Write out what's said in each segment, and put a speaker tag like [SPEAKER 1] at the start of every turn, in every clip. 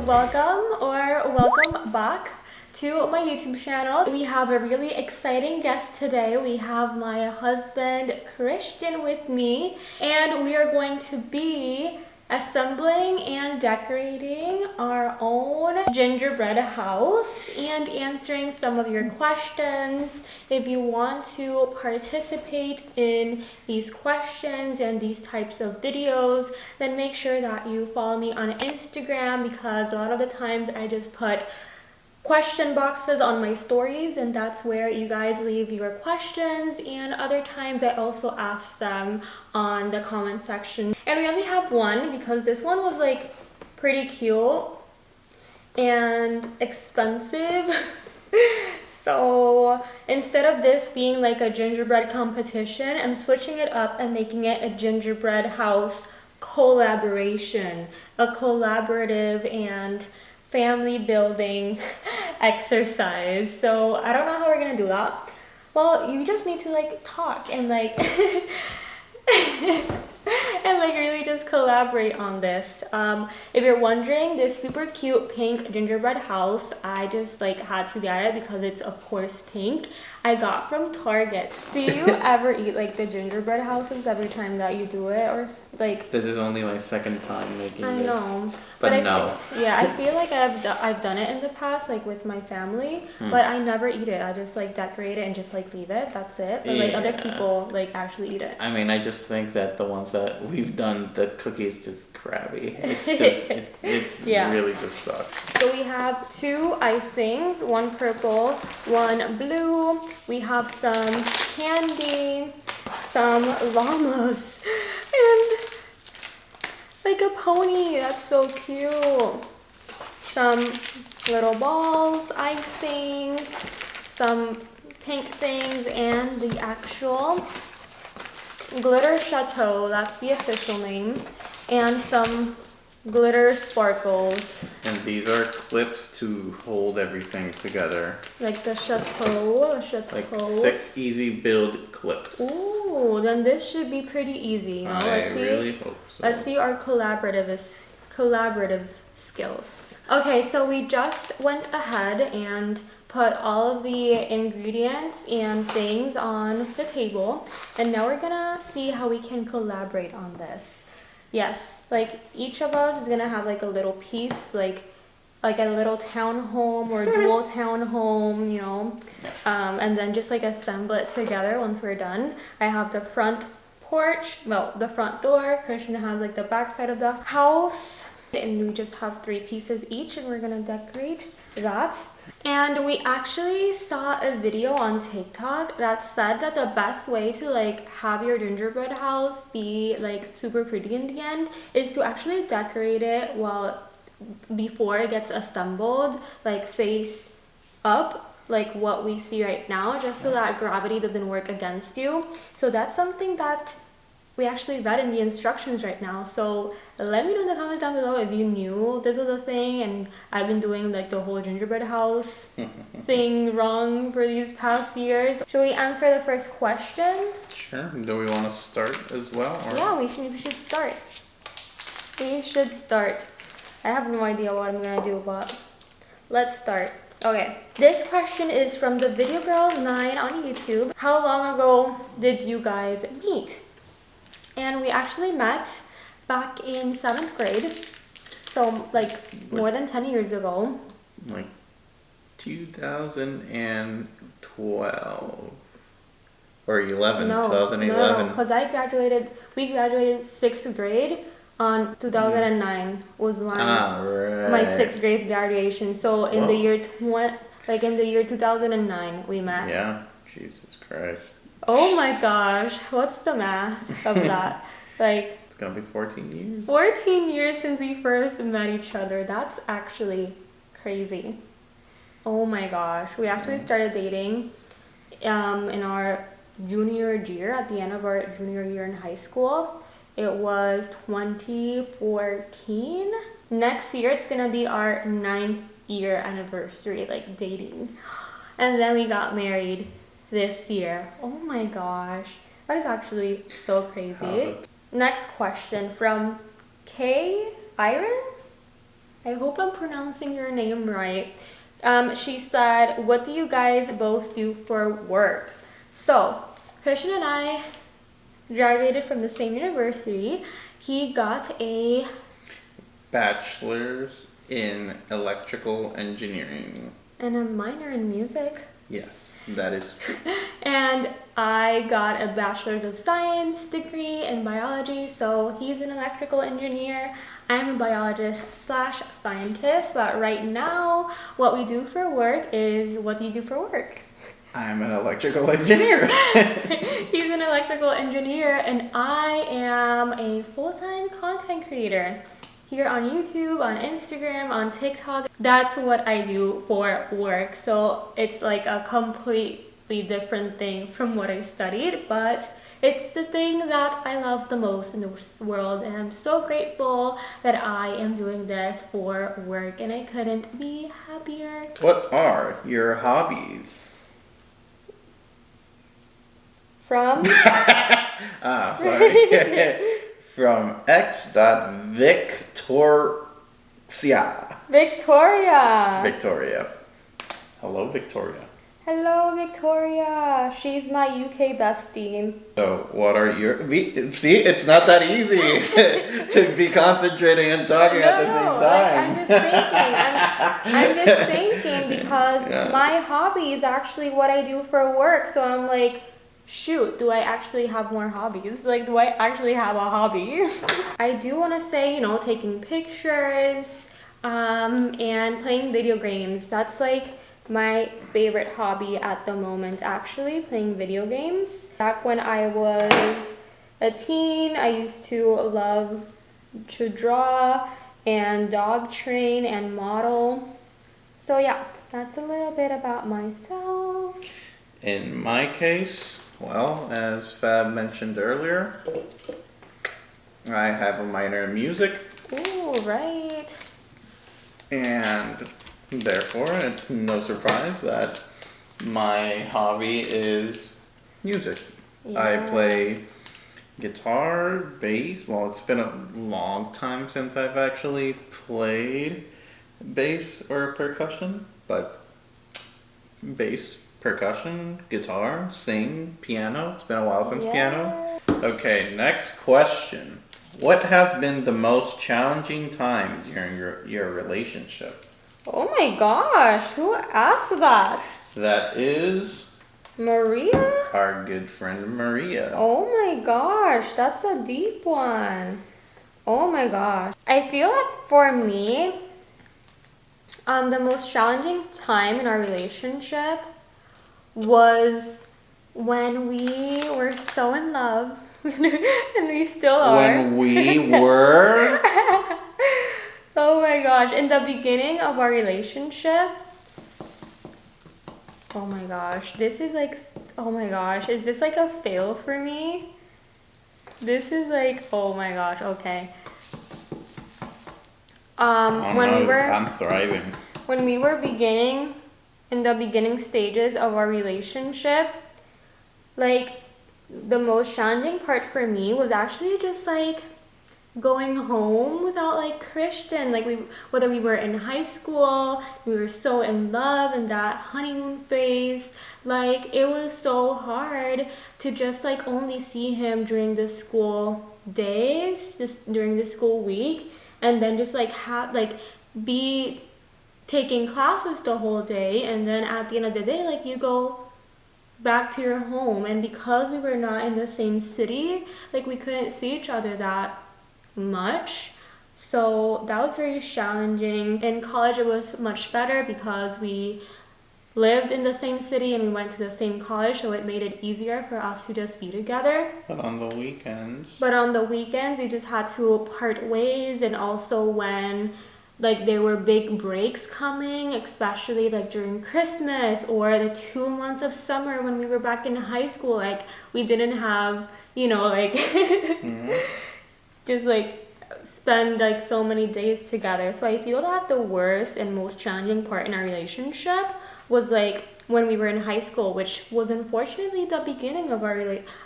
[SPEAKER 1] welcome back to my YouTube channel. We have a really exciting guest today. We have my husband Christian with me, and we are going to be assembling and decorating our own gingerbread house and answering some of your questions. If you want to participate in these questions and these types of videos, then make sure that you follow me on Instagram, because a lot of the times I just put question boxes on my stories, and that's where you guys leave your questions, and other times I also ask them on the comment section. And we only have one because this one was like pretty cute and expensive. So instead of this being like a gingerbread competition, I'm switching it up and making it a gingerbread house collaboration, a collaborative and family building exercise. So I don't know how we're gonna do that. Well, you just need to like talk and like and like really just collaborate on this. If you're wondering, this super cute pink gingerbread house, I just like had to get it because it's of course pink. I got from Target. Do you ever eat like the gingerbread houses every time that you do it, or like?
[SPEAKER 2] This is only my second time making it.
[SPEAKER 1] I know,
[SPEAKER 2] but
[SPEAKER 1] no. I feel like I've done it in the past, like with my family, but I never eat it. I just like decorate it and just like leave it. That's it. But like other people like actually eat it.
[SPEAKER 2] I mean, I just think that the ones that we've done, the cookie is just crabby. It's just it's really just sucks.
[SPEAKER 1] So we have two icings, one purple, one blue. We have some candy, some llamas, and like a pony. That's so cute. Some little balls, icing, some pink things, and the actual glitter chateau. That's the official name. And some glitter sparkles.
[SPEAKER 2] And these are clips to hold everything together.
[SPEAKER 1] Like the chateau.
[SPEAKER 2] Like 6 easy build clips.
[SPEAKER 1] Ooh, then this should be pretty easy. You know?
[SPEAKER 2] I really hope so.
[SPEAKER 1] Let's see our collaborative skills. Okay, so we just went ahead and put all of the ingredients and things on the table, and now we're gonna see how we can collaborate on this. Yes, like each of us is gonna have like a little piece, like a little townhome or dual townhome, you know, and then just like assemble it together once we're done. I have the front porch, well, the front door. Christian has like the back side of the house, and we just have 3 pieces each, and we're gonna decorate that. And we actually saw a video on TikTok that said that the best way to like have your gingerbread house be like super pretty in the end is to actually decorate it before it gets assembled, like face up, like what we see right now, just so that gravity doesn't work against you. So that's something that we actually read in the instructions right now. So let me know in the comments down below if you knew this was a thing and I've been doing like the whole gingerbread house thing wrong for these past years. Should we answer the first question?
[SPEAKER 2] Sure. Do we want to start as well? Or?
[SPEAKER 1] Yeah, we should start. We should start. I have no idea what I'm gonna do, but let's start. Okay, this question is from the Video Girls 9 on YouTube. How long ago did you guys meet? And we actually met back in 7th grade, so like more than 10 years ago.
[SPEAKER 2] Like 2012 or 11, 2011.
[SPEAKER 1] No, because we graduated 6th grade on 2009 was my 6th grade graduation. So in the year 2009 we met.
[SPEAKER 2] Yeah, Jesus Christ.
[SPEAKER 1] Oh my gosh, what's the math of that? Like,
[SPEAKER 2] it's gonna be 14 years.
[SPEAKER 1] 14 years since we first met each other. That's actually crazy. Oh my gosh. We actually started dating in our junior year, at the end of our junior year in high school. It was 2014. Next year, it's gonna be our 9th year anniversary, like dating. And then we got married this year. Oh my gosh, that is actually so crazy. Next question from K. Iron. I hope I'm pronouncing your name right. She said, what do you guys both do for work? So, Christian and I graduated from the same university. He got a
[SPEAKER 2] bachelor's in electrical engineering.
[SPEAKER 1] and a minor in music.
[SPEAKER 2] Yes, that is true.
[SPEAKER 1] And I got a bachelor's of science degree in biology. So he's an electrical engineer. I'm a biologist slash scientist. But right now, what we do for work is, what do you do for work?
[SPEAKER 2] I'm an electrical engineer.
[SPEAKER 1] He's an electrical engineer, and I am a full-time content creator here on YouTube, on Instagram, on TikTok. That's what I do for work. So it's like a completely different thing from what I studied, but it's the thing that I love the most in the world, and I'm so grateful that I am doing this for work, and I couldn't be happier.
[SPEAKER 2] What are your hobbies?
[SPEAKER 1] From
[SPEAKER 2] Sorry. From x.victoria.
[SPEAKER 1] Victoria.
[SPEAKER 2] Hello, Victoria.
[SPEAKER 1] Hello, Victoria. She's my UK bestie.
[SPEAKER 2] So, what are your... See, it's not that easy to be concentrating and talking at the same time.
[SPEAKER 1] I'm just thinking because my hobby is actually what I do for work. So I'm like, shoot, do I actually have more hobbies? Like, do I actually have a hobby? I do want to say, taking pictures and playing video games. That's like my favorite hobby at the moment, actually, playing video games. Back when I was a teen, I used to love to draw and dog train and model. So yeah, that's a little bit about myself.
[SPEAKER 2] In my case, well, as Fab mentioned earlier, I have a minor in music.
[SPEAKER 1] Ooh, right.
[SPEAKER 2] And therefore, it's no surprise that my hobby is music.
[SPEAKER 1] Yeah.
[SPEAKER 2] I play guitar, bass. Well, it's been a long time since I've actually played bass or percussion, but bass, percussion, guitar, sing, piano. It's been a while since piano. Okay, next question. What has been the most challenging time during your relationship?
[SPEAKER 1] Oh my gosh, who asked that?
[SPEAKER 2] That is
[SPEAKER 1] Maria?
[SPEAKER 2] our good friend Maria.
[SPEAKER 1] Oh my gosh, that's a deep one. Oh my gosh. I feel like for me, the most challenging time in our relationship was when we were so in love. And we still are.
[SPEAKER 2] When we were...
[SPEAKER 1] Oh my gosh, in the beginning of our relationship, oh my gosh, this is like, oh my gosh, is this like a fail for me? This is like, oh my gosh, okay.
[SPEAKER 2] I'm thriving.
[SPEAKER 1] When we were in the beginning stages of our relationship, like, the most challenging part for me was actually just like going home without like Christian. Like, whether we were in high school, we were so in love in that honeymoon phase, like it was so hard to just like only see him during the school days, just during the school week, and then just like be taking classes the whole day, and then at the end of the day, like, you go back to your home. And because we were not in the same city, like, we couldn't see each other that much. So that was very challenging. In college, it was much better because we lived in the same city and we went to the same college, so it made it easier for us to just be together.
[SPEAKER 2] But on the weekends,
[SPEAKER 1] we just had to part ways. And also when like there were big breaks coming, especially like during Christmas or the 2 months of summer when we were back in high school, like we didn't have, like just like spend like so many days together. So I feel that the worst and most challenging part in our relationship was like when we were in high school, which was unfortunately the beginning of our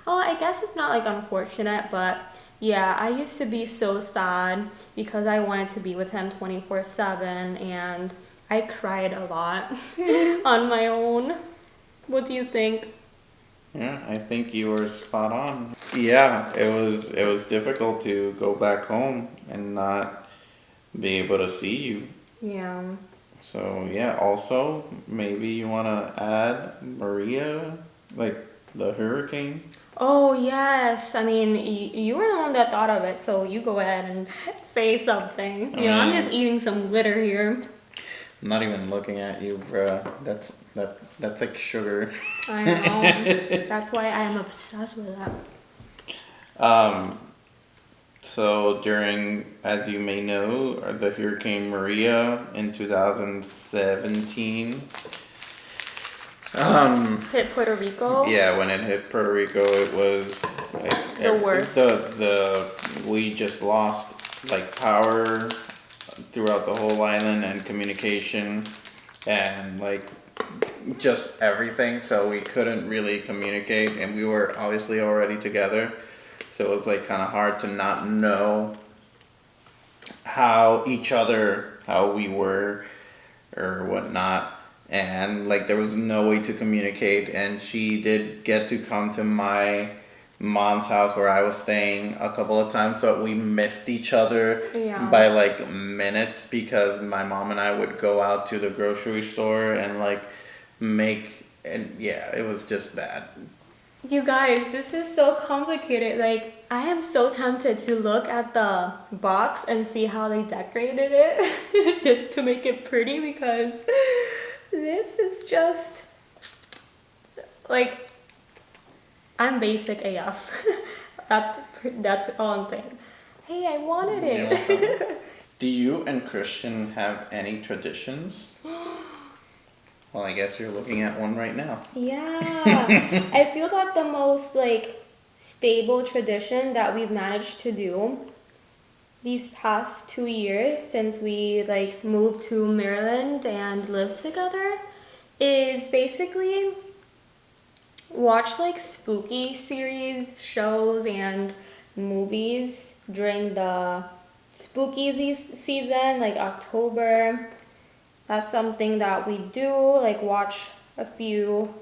[SPEAKER 1] Oh, I guess it's not like unfortunate, but yeah, I used to be so sad because I wanted to be with him 24/7, and I cried a lot on my own. What do you think?
[SPEAKER 2] Yeah, I think you were spot on. Yeah, it was difficult to go back home and not be able to see you.
[SPEAKER 1] Yeah.
[SPEAKER 2] So yeah, also maybe you wanna add Maria, like the hurricane.
[SPEAKER 1] Oh, yes. I mean, you were the one that thought of it, so you go ahead and say something.
[SPEAKER 2] I
[SPEAKER 1] You know, I'm
[SPEAKER 2] mean,
[SPEAKER 1] just eating some glitter here.
[SPEAKER 2] I'm not even looking at you, bruh. That's like sugar.
[SPEAKER 1] I know. That's why I am obsessed with that.
[SPEAKER 2] Um, so during, as you may know, the Hurricane Maria in 2017.
[SPEAKER 1] Hit Puerto Rico.
[SPEAKER 2] Yeah, when it hit Puerto Rico, it was like
[SPEAKER 1] The worst.
[SPEAKER 2] We just lost like power throughout the whole island and communication and like just everything. So we couldn't really communicate, and we were obviously already together. So it was like kind of hard to not know how we were or whatnot. And like there was no way to communicate, and she did get to come to my mom's house where I was staying a couple of times, but we missed each other
[SPEAKER 1] Yeah.
[SPEAKER 2] by like minutes because my mom and I would go out to the grocery store and like and yeah, it was just bad.
[SPEAKER 1] You guys, this is so complicated. Like, I am so tempted to look at the box and see how they decorated it just to make it pretty, because this is just like, I'm basic AF. that's all I'm saying. Hey, I wanted it.
[SPEAKER 2] Do you and Christian have any traditions? Well, I guess you're looking at one right now.
[SPEAKER 1] Yeah, I feel that the most like stable tradition that we've managed to do these past 2 years since we like moved to Maryland and lived together is basically watch like spooky series, shows, and movies during the spooky season, like October. That's something that we do, like watch a few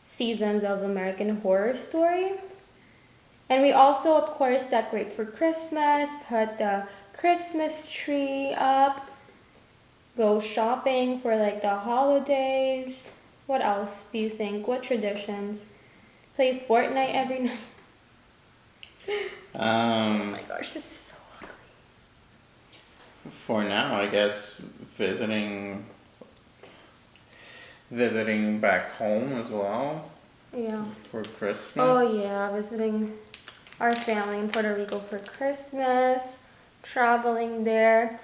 [SPEAKER 1] seasons of American Horror Story. And we also, of course, decorate for Christmas, put the Christmas tree up, go shopping for like the holidays. What else do you think? What traditions? Play Fortnite every night. Oh my gosh, this is so ugly.
[SPEAKER 2] For now, I guess visiting back home as well
[SPEAKER 1] Yeah.
[SPEAKER 2] for Christmas.
[SPEAKER 1] Oh yeah, visiting our family in Puerto Rico for Christmas, traveling there.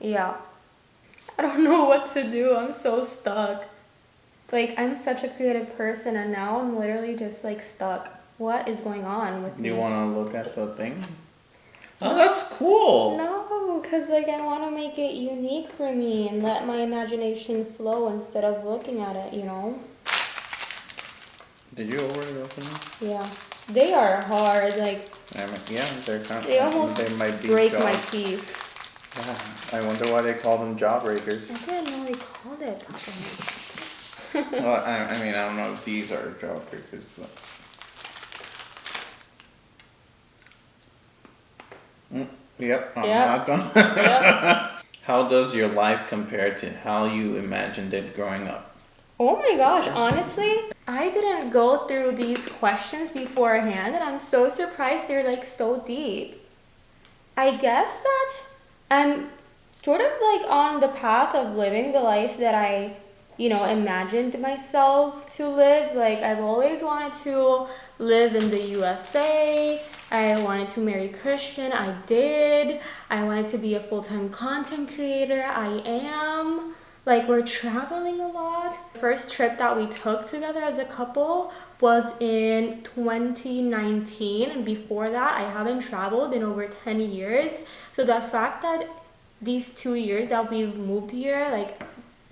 [SPEAKER 1] Yeah. I don't know what to do. I'm so stuck. Like, I'm such a creative person, and now I'm literally just like stuck. What is going on with me?
[SPEAKER 2] You want to look at the thing? Oh, that's cool.
[SPEAKER 1] No, because like I want to make it unique for me and let my imagination flow instead of looking at it, you know?
[SPEAKER 2] Did you already open them?
[SPEAKER 1] Yeah. They are hard, like
[SPEAKER 2] I mean, yeah, they're kind
[SPEAKER 1] they almost
[SPEAKER 2] they might be
[SPEAKER 1] break
[SPEAKER 2] job.
[SPEAKER 1] my teeth.
[SPEAKER 2] Yeah, I wonder why they call them jawbreakers.
[SPEAKER 1] I didn't know they called it that way.
[SPEAKER 2] Well, I mean, I don't know if these are jawbreakers, but. Yep, I'm not gonna.
[SPEAKER 1] Yep.
[SPEAKER 2] How does your life compare to how you imagined it growing up?
[SPEAKER 1] Oh my gosh, honestly, I didn't go through these questions beforehand, and I'm so surprised they're like so deep. I guess that I'm sort of like on the path of living the life that I, imagined myself to live. Like, I've always wanted to live in the USA. I wanted to marry Christian. I did. I wanted to be a full-time content creator. I am. Like, we're traveling a lot. First trip that we took together as a couple was in 2019. And before that, I haven't traveled in over 10 years. So the fact that these 2 years that we've moved here, like,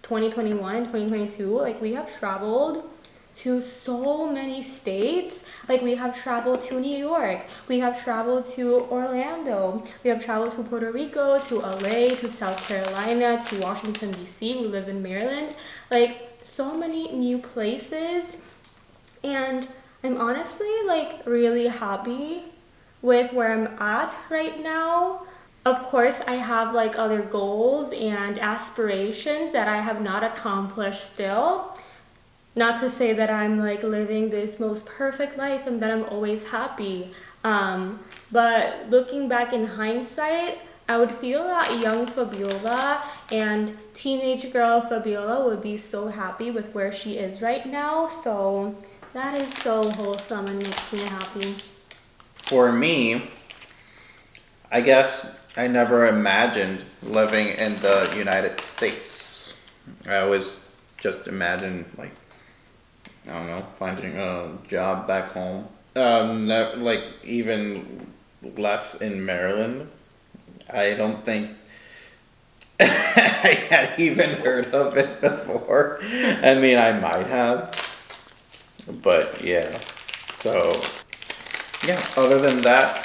[SPEAKER 1] 2021 and 2022, like we have traveled to so many states. Like we have traveled to New York, we have traveled to Orlando, we have traveled to Puerto Rico, to LA, to South Carolina, to Washington DC. We live in Maryland. Like so many new places, and I'm honestly like really happy with where I'm at right now. Of course, I have like other goals and aspirations that I have not accomplished still. Not to say that I'm like living this most perfect life and that I'm always happy. But looking back in hindsight, I would feel that young Fabiola and teenage girl Fabiola would be so happy with where she is right now. So that is so wholesome and makes me happy.
[SPEAKER 2] For me, I guess I never imagined living in the United States. I always just imagined, like, I don't know, finding a job back home. Like, even less in Maryland. I don't think I had even heard of it before. I mean, I might have. But, yeah. So, yeah, other than that,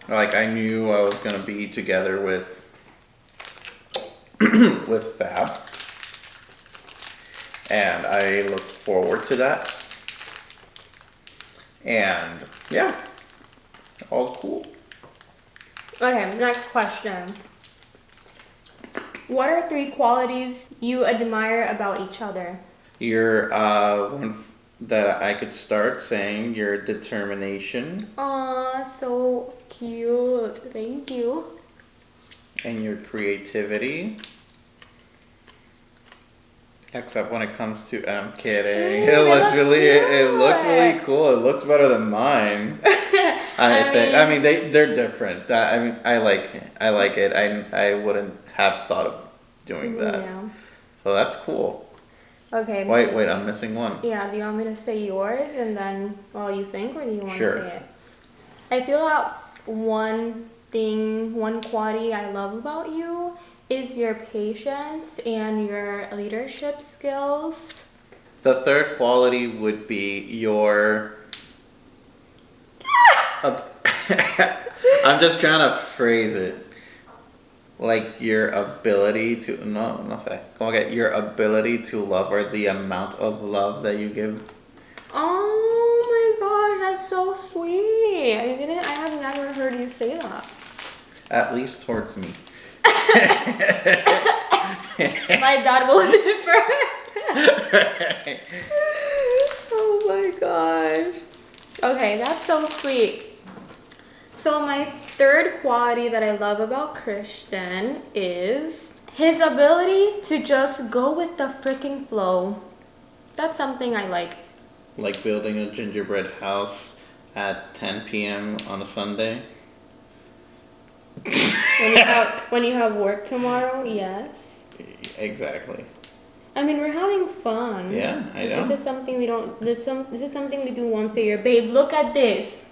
[SPEAKER 2] like, I knew I was gonna be together with with Fab, and I look forward to that. And yeah, all cool.
[SPEAKER 1] Okay, next question. What are 3 qualities you admire about each other?
[SPEAKER 2] Your that I could start saying your determination
[SPEAKER 1] Aw, so cute. Thank you.
[SPEAKER 2] and your creativity. Except when it comes to, I'm kidding. It looks really cool. It looks better than mine. I mean they're different. I like it. I wouldn't have thought of doing that.
[SPEAKER 1] Yeah.
[SPEAKER 2] So that's cool.
[SPEAKER 1] Okay.
[SPEAKER 2] Wait, I'm missing one.
[SPEAKER 1] Yeah, do you want me to say yours and then while you think, or do you want
[SPEAKER 2] Sure.
[SPEAKER 1] to say it? I feel that one quality I love about you is your patience and your leadership skills.
[SPEAKER 2] The third quality would be your I'm just trying to phrase it. Like your ability to your ability to love, or the amount of love that you give.
[SPEAKER 1] Oh my god, that's so sweet. I have never heard you say that.
[SPEAKER 2] At least towards me.
[SPEAKER 1] My dad will differ. Oh my gosh. Okay, that's so sweet. So my third quality that I love about Christian is his ability to just go with the freaking flow. That's something I like.
[SPEAKER 2] Like building a gingerbread house at 10 p.m. on a Sunday.
[SPEAKER 1] When you have work tomorrow, yes.
[SPEAKER 2] Exactly.
[SPEAKER 1] I mean, we're having fun.
[SPEAKER 2] Yeah, I know.
[SPEAKER 1] This is something we don't. This is something we do once a year. Babe, look at this.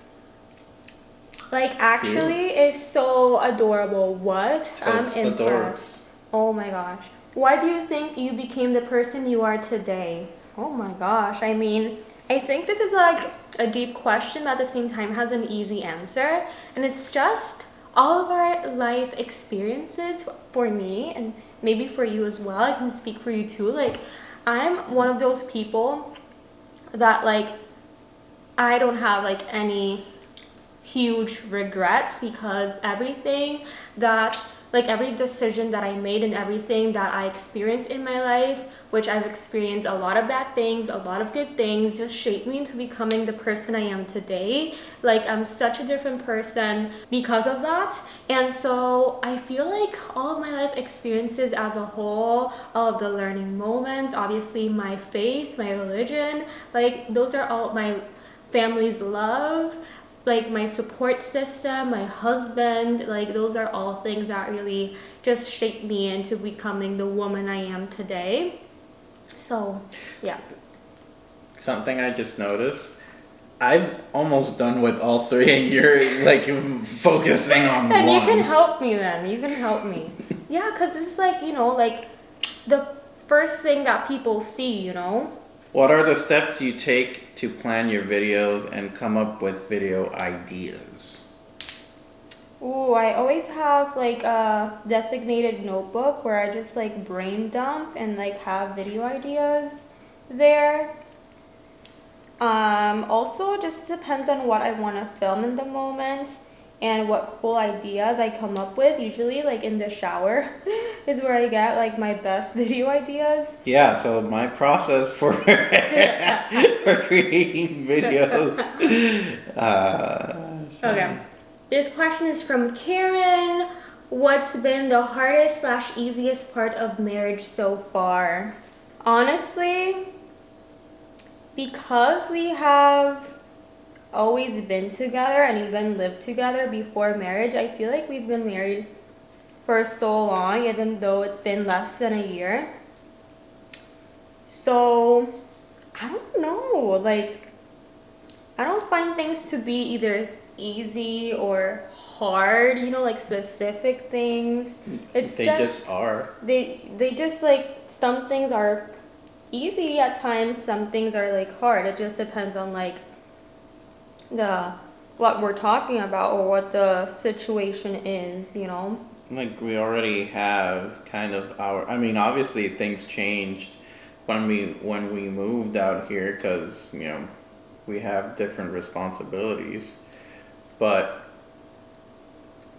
[SPEAKER 1] Like, actually, it's so adorable. What? I'm impressed. Oh my gosh. Why do you think you became the person you are today? Oh my gosh. I mean, I think this is like a deep question that at the same time has an easy answer. And it's just all of our life experiences for me, and maybe for you as well. I can speak for you too. Like, I'm one of those people that, like, I don't have like any huge regrets, because everything that, like, every decision that I made and everything that I experienced in my life, which I've experienced a lot of bad things, a lot of good things, just shaped me into becoming the person I am today. Like, I'm such a different person because of that. And so I feel like all of my life experiences as a whole, all of the learning moments, obviously my faith, my religion, like, those are all my family's love, like my support system, my husband, like those are all things that really just shaped me into becoming the woman I am today. So, yeah.
[SPEAKER 2] Something I just noticed, I'm almost done with all three, and you're like focusing on
[SPEAKER 1] And
[SPEAKER 2] one.
[SPEAKER 1] you can help me then. You can help me. Yeah, because it's like, you know, like the first thing that people see, you know?
[SPEAKER 2] What are the steps you take to plan your videos and come up with video ideas?
[SPEAKER 1] Ooh, I always have like a designated notebook where I just like brain dump and like have video ideas there. Also just depends on what I want to film in the moment and what cool ideas I come up with. Usually like in the shower is where I get like my best video ideas.
[SPEAKER 2] Yeah, so my process for for creating videos.
[SPEAKER 1] Okay. This question is from Karen. What's been the hardest / easiest part of marriage so far? Honestly, because we have always been together and even lived together before marriage, I feel like we've been married for so long, even though it's been less than a year. So, I don't know. Like, I don't find things to be either easy or hard, you know, like specific things. It's
[SPEAKER 2] They just are.
[SPEAKER 1] they just like some things are easy at times, some things are like hard. It just depends on like the what we're talking about or what the situation is, you know.
[SPEAKER 2] Like we already have kind of our. I mean, obviously things changed when we moved out here because you know we have different responsibilities, but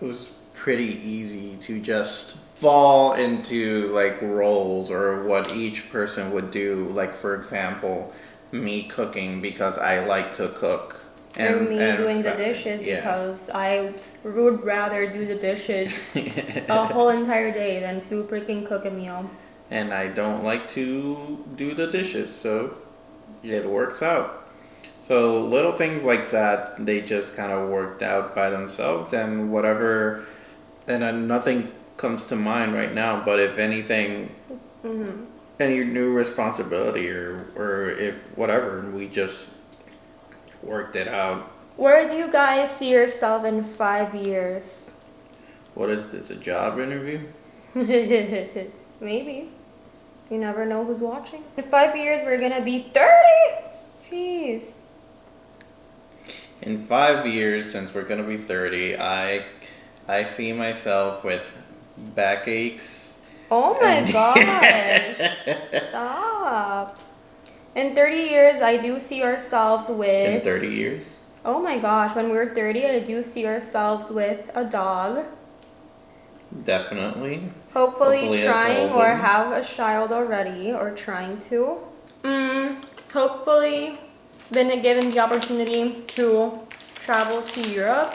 [SPEAKER 2] it was pretty easy to just fall into like roles or what each person would do. Like for example, me cooking because I like to cook.
[SPEAKER 1] And me doing the dishes because I would rather do the dishes a whole entire day than to freaking cook a meal.
[SPEAKER 2] And I don't like to do the dishes, so it works out. So little things like that, they just kind of worked out by themselves, and whatever. And nothing comes to mind right now, but if anything, any new responsibility or if whatever, we just worked it out.
[SPEAKER 1] Where do you guys see yourself in 5 years?
[SPEAKER 2] What is this, a job interview?
[SPEAKER 1] Maybe. You never know who's watching. In 5 years, we're gonna be 30! Jeez.
[SPEAKER 2] In 5 years, since we're gonna be 30, I see myself with backaches.
[SPEAKER 1] Oh my gosh. Stop. In 30 years, I do see ourselves with...
[SPEAKER 2] In 30 years?
[SPEAKER 1] Oh my gosh, when we're 30, I do see ourselves with a dog.
[SPEAKER 2] Definitely.
[SPEAKER 1] Hopefully trying or have a child already or trying to. Hopefully been given the opportunity to travel to Europe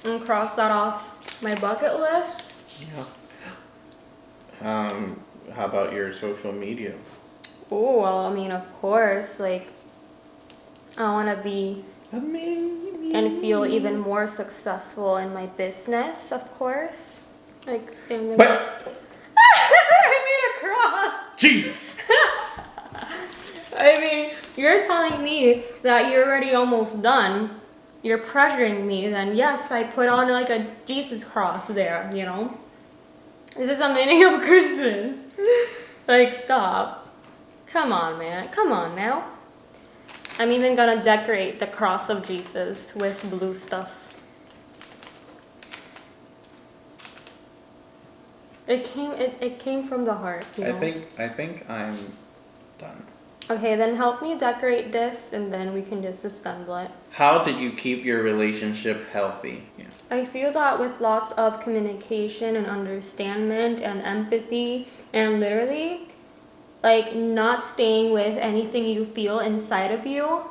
[SPEAKER 1] and cross that off my bucket list.
[SPEAKER 2] Yeah. How about your social media?
[SPEAKER 1] Oh, well, I mean, of course, like, I want to be and feel even more successful in my business, of course. Like,
[SPEAKER 2] What?
[SPEAKER 1] I made a cross.
[SPEAKER 2] Jesus!
[SPEAKER 1] I mean, you're telling me that you're already almost done. You're pressuring me, then yes, I put on like a Jesus cross there, you know? This is the meaning of Christmas. Like, stop. Come on, man. Come on now. I'm even gonna decorate the cross of Jesus with blue stuff. It came from the heart, you know?
[SPEAKER 2] I think I'm done.
[SPEAKER 1] Okay, then help me decorate this and then we can just assemble it.
[SPEAKER 2] How did you keep your relationship healthy? Yeah.
[SPEAKER 1] I feel that with lots of communication and understanding and empathy and literally like not staying with anything you feel inside of you.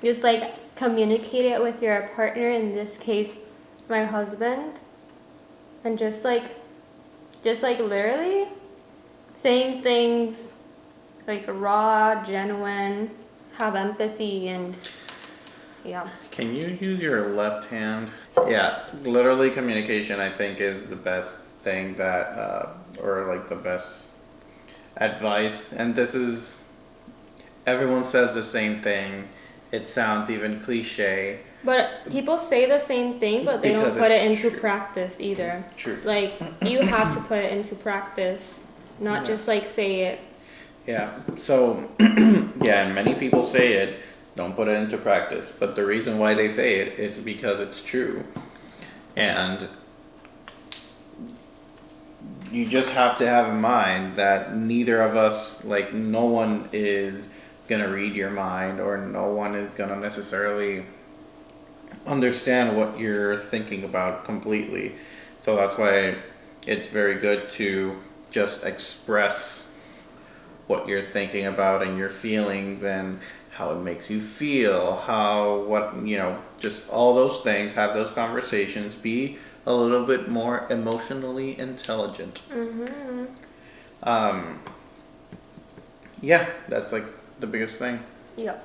[SPEAKER 1] Just like communicate it with your partner, in this case my husband, and just like literally saying things like raw, genuine, have empathy, and yeah.
[SPEAKER 2] Can you use your left hand? Yeah, literally communication I think is the best thing that, or like the best advice. And this is, everyone says the same thing. It sounds even cliche.
[SPEAKER 1] But people say the same thing, but they don't put it into practice either.
[SPEAKER 2] True.
[SPEAKER 1] Like, you have to put it into practice. not just like say it.
[SPEAKER 2] Yeah, so, yeah, and many people say it, don't put it into practice, but the reason why they say it is because it's true. And you just have to have in mind that neither of us, like, no one is gonna read your mind, or no one is gonna necessarily understand what you're thinking about completely. So that's why it's very good to just express what you're thinking about and your feelings and how it makes you feel, just all those things, have those conversations, be a little bit more emotionally intelligent. Yeah, that's like the biggest thing.
[SPEAKER 1] Yep.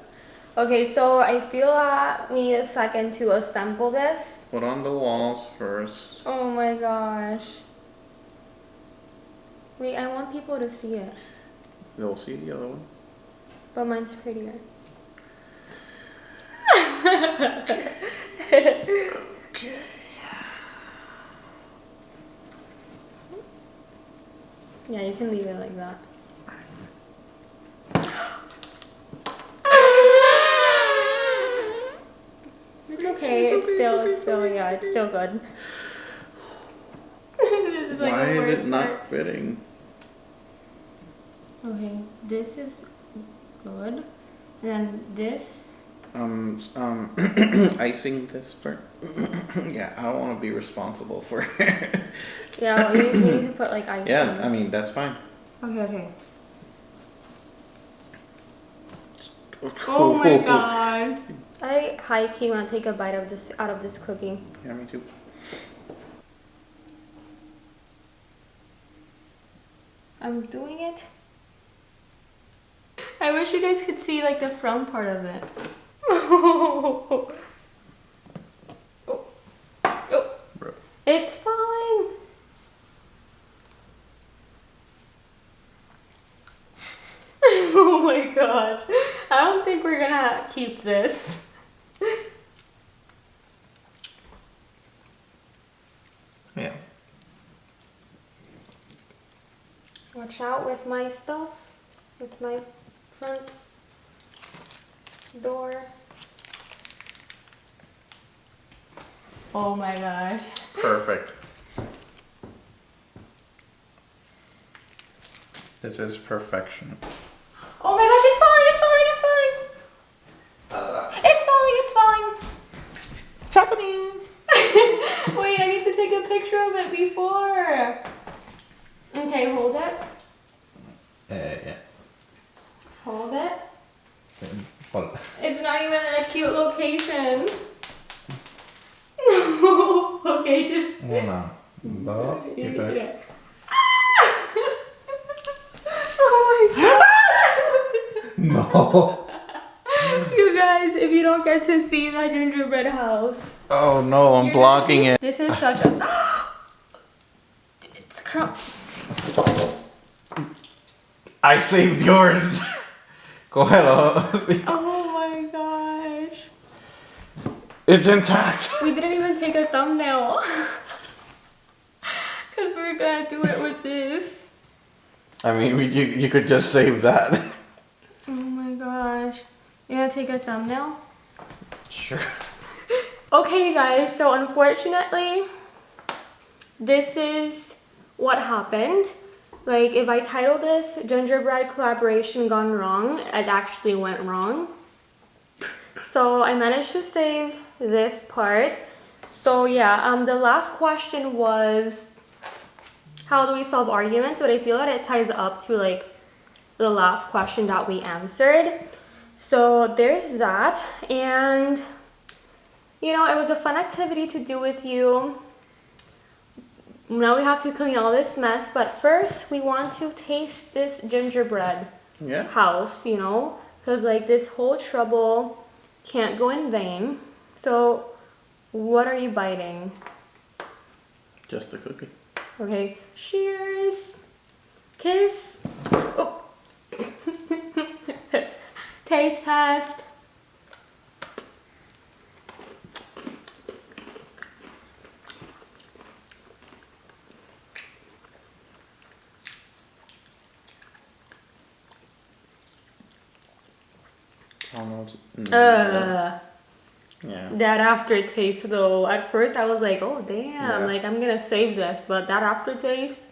[SPEAKER 1] Okay, so I feel that we need a second to assemble this.
[SPEAKER 2] Put on the walls first.
[SPEAKER 1] Oh my gosh. Wait, I want people to see it.
[SPEAKER 2] You'll see the other one.
[SPEAKER 1] But mine's prettier.
[SPEAKER 2] Okay.
[SPEAKER 1] Yeah, you can leave it like that. It's okay. It's still good. This is like
[SPEAKER 2] Why
[SPEAKER 1] the
[SPEAKER 2] is
[SPEAKER 1] worst
[SPEAKER 2] it not
[SPEAKER 1] part.
[SPEAKER 2] fitting?
[SPEAKER 1] Okay, this is good. And then this.
[SPEAKER 2] Icing this part. Yeah, I don't want to be responsible for it.
[SPEAKER 1] Yeah, we need to put like icing.
[SPEAKER 2] Yeah, I mean, that's fine.
[SPEAKER 1] Okay. Oh my god. I high key want to take a bite of this out of this cookie.
[SPEAKER 2] Yeah, me too.
[SPEAKER 1] I'm doing it. I wish you guys could see like the front part of it. Oh.
[SPEAKER 2] Bro.
[SPEAKER 1] It's falling. Oh my god. I don't think we're gonna keep this.
[SPEAKER 2] Yeah.
[SPEAKER 1] Watch out with my stuff, with my front door. Oh my gosh.
[SPEAKER 2] Perfect. This is perfection.
[SPEAKER 1] Oh my gosh, it's falling! It's falling!
[SPEAKER 2] It's happening.
[SPEAKER 1] Wait, I need to take a picture of it before. Okay, hold it.
[SPEAKER 2] Yeah.
[SPEAKER 1] Hold it.
[SPEAKER 2] Hold.
[SPEAKER 1] It's not even in a cute location. Okay, just.
[SPEAKER 2] Una, dos, y tres.
[SPEAKER 1] Yeah. Oh my god.
[SPEAKER 2] No.
[SPEAKER 1] You guys, if you don't get to see that gingerbread house.
[SPEAKER 2] Oh no, I'm blocking it.
[SPEAKER 1] This is such a. It's
[SPEAKER 2] I saved yours. Cógelo.
[SPEAKER 1] Oh my gosh.
[SPEAKER 2] It's intact.
[SPEAKER 1] We didn't even take a thumbnail. Because we're gonna do it with this.
[SPEAKER 2] I mean, you could just save that.
[SPEAKER 1] Oh my gosh. You gonna take a thumbnail?
[SPEAKER 2] Sure.
[SPEAKER 1] Okay, you guys, so unfortunately, this is what happened. Like, if I title this Gingerbread Collaboration Gone Wrong, it actually went wrong. So I managed to save this part. So yeah, the last question was, how do we solve arguments? But I feel that it ties up to like the last question that we answered. So there's that. And you know, it was a fun activity to do with you. Now we have to clean all this mess, but first we want to taste this gingerbread house, you know, because like this whole trouble can't go in vain. So what are you biting?
[SPEAKER 2] Just a cookie.
[SPEAKER 1] Okay, cheers. Kiss. Oh. Taste test.
[SPEAKER 2] McDonald's. Yeah.
[SPEAKER 1] That aftertaste though. At first I was like, oh damn,
[SPEAKER 2] Yeah.
[SPEAKER 1] like I'm gonna save this, but that aftertaste,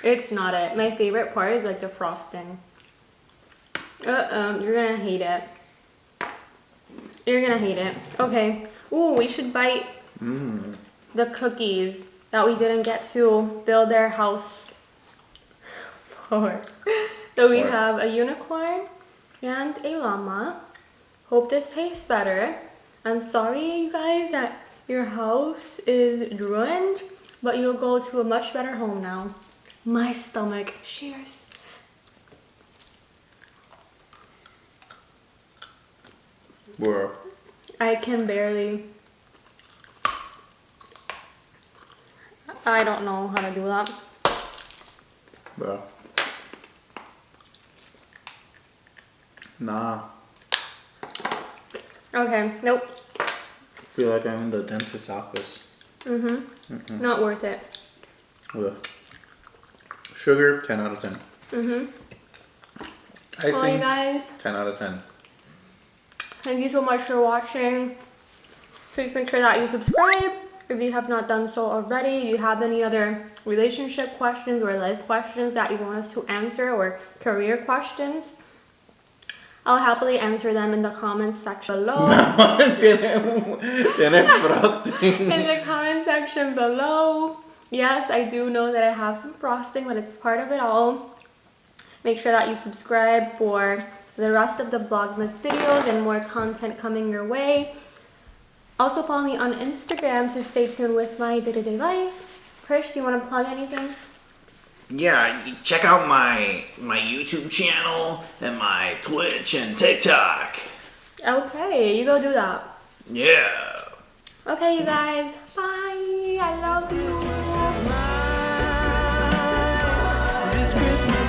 [SPEAKER 1] it's not it. My favorite part is like the frosting. You're gonna hate it. You're gonna hate it. Okay. Ooh, we should bite the cookies that we didn't get to build our house for. So we have a unicorn and a llama. Hope this tastes better. I'm sorry, you guys, that your house is ruined, but you'll go to a much better home now. My stomach. Cheers.
[SPEAKER 2] Bro.
[SPEAKER 1] I can barely. I don't know how to do that.
[SPEAKER 2] Bro. Nah.
[SPEAKER 1] Okay, nope.
[SPEAKER 2] I feel like I'm in the dentist's office.
[SPEAKER 1] Not worth it.
[SPEAKER 2] Ugh. Sugar, 10 out of 10. Icing,
[SPEAKER 1] Well, you guys,
[SPEAKER 2] 10 out of 10.
[SPEAKER 1] thank you so much for watching. Please make sure that you subscribe if you have not done so already. If you have any other relationship questions or life questions that you want us to answer, or career questions, I'll happily answer them in the comments section below.
[SPEAKER 2] Tiene frosting.
[SPEAKER 1] In the comment section below. Yes, I do know that I have some frosting, but it's part of it all. Make sure that you subscribe for the rest of the Vlogmas videos and more content coming your way. Also follow me on Instagram to stay tuned with my day-to-day life. Krish, do you want to plug anything?
[SPEAKER 3] Yeah, check out my YouTube channel and my Twitch and TikTok.
[SPEAKER 1] Okay, you go do that.
[SPEAKER 3] Yeah.
[SPEAKER 1] Okay, you guys. Bye. I love you.
[SPEAKER 4] This Christmas